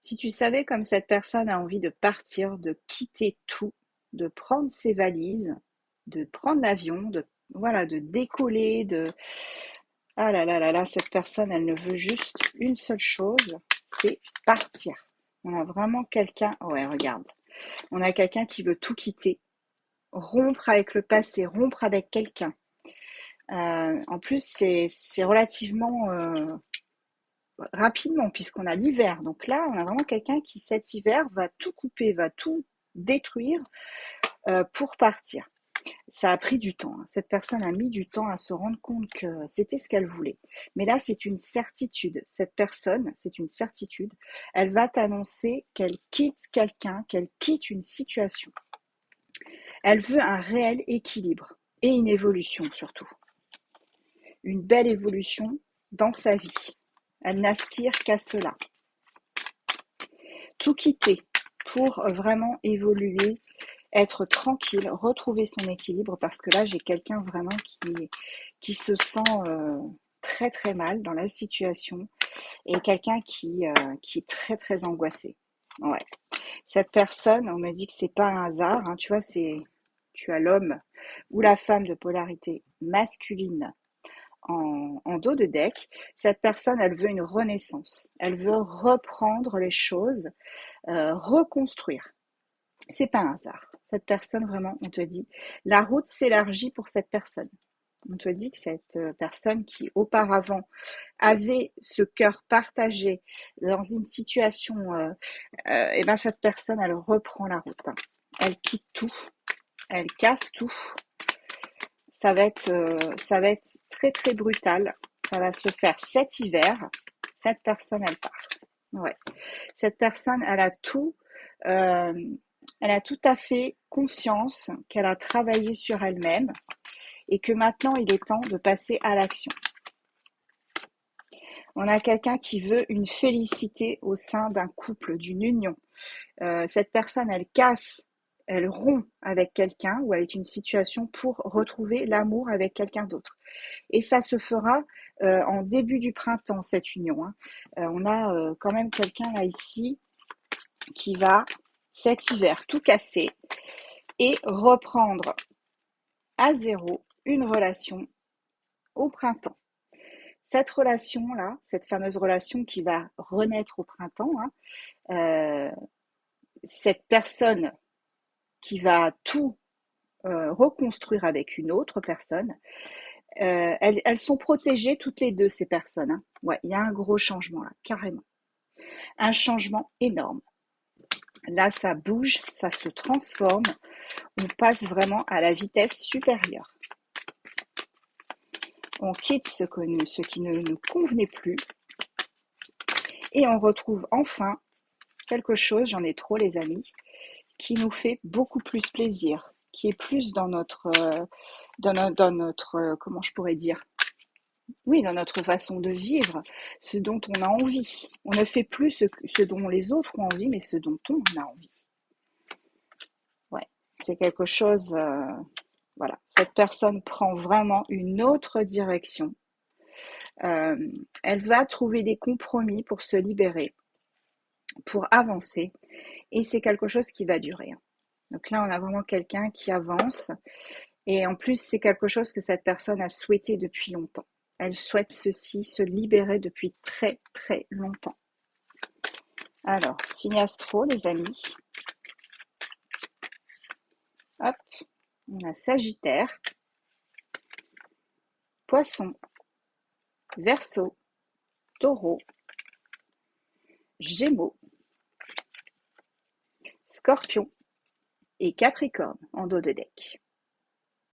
Si tu savais comme cette personne a envie de partir, de quitter tout, de prendre ses valises, de prendre l'avion, voilà, de décoller, ah là là là là, cette personne, elle ne veut juste une seule chose, c'est partir. On a vraiment quelqu'un, ouais, regarde, on a quelqu'un qui veut tout quitter, rompre avec le passé, rompre avec quelqu'un. En plus, c'est relativement rapidement, puisqu'on a l'hiver. Donc là, on a vraiment quelqu'un qui, cet hiver, va tout couper, va tout détruire pour partir. Ça a pris du temps, hein. Cette personne a mis du temps à se rendre compte que c'était ce qu'elle voulait. Mais là, c'est une certitude. Cette personne, c'est une certitude. Elle va t'annoncer qu'elle quitte quelqu'un, qu'elle quitte une situation. Elle veut un réel équilibre et une évolution surtout. Une belle évolution dans sa vie. Elle n'aspire qu'à cela. Tout quitter pour vraiment évoluer, être tranquille, retrouver son équilibre, parce que là, j'ai quelqu'un vraiment qui se sent très très mal dans la situation et quelqu'un qui est très très angoissé. Ouais. Cette personne, on me dit que c'est pas un hasard, hein, tu vois, tu as l'homme ou la femme de polarité masculine en dos de deck. Cette personne, elle veut une renaissance. Elle veut reprendre les choses, reconstruire. C'est pas un hasard. Cette personne, vraiment, on te dit, la route s'élargit pour cette personne. On te dit que cette personne qui auparavant avait ce cœur partagé dans une situation, et ben cette personne, elle reprend la route, hein. Elle quitte tout, elle casse tout. Ça va être très très brutal. Ça va se faire cet hiver. Cette personne, elle part. Ouais. Cette personne, euh, elle a tout à fait conscience qu'elle a travaillé sur elle-même et que maintenant il est temps de passer à l'action. On a quelqu'un qui veut une félicité au sein d'un couple, d'une union. Cette personne, elle casse, elle rompt avec quelqu'un ou avec une situation pour retrouver l'amour avec quelqu'un d'autre. Et ça se fera en début du printemps, cette union, hein. On a quand même quelqu'un là ici qui va cet hiver tout casser et reprendre à zéro une relation au printemps. Cette relation-là, cette fameuse relation qui va renaître au printemps, hein, euh, cette personne qui va tout reconstruire avec une autre personne, elles sont protégées toutes les deux, ces personnes, hein. Ouais, il y a un gros changement là, carrément. Un changement énorme. Là, ça bouge, ça se transforme. On passe vraiment à la vitesse supérieure. On quitte ce qui ne nous convenait plus et on retrouve enfin quelque chose, j'en ai trop les amis, qui nous fait beaucoup plus plaisir, qui est plus dans notre comment je pourrais dire, oui, dans notre façon de vivre, ce dont on a envie. On ne fait plus ce dont les autres ont envie, mais ce dont on a envie. Ouais, c'est quelque chose, voilà, cette personne prend vraiment une autre direction. Euh, Elle va trouver des compromis pour se libérer, pour avancer, et c'est quelque chose qui va durer, hein. Donc là, on a vraiment quelqu'un qui avance, et en plus, c'est quelque chose que cette personne a souhaité depuis longtemps. Elle souhaite ceci, se libérer depuis très très longtemps. Alors, signe astro, les amis. Hop, on a Sagittaire, Poisson, Verseau, Taureau, Gémeaux, Scorpion et Capricorne en dos de deck.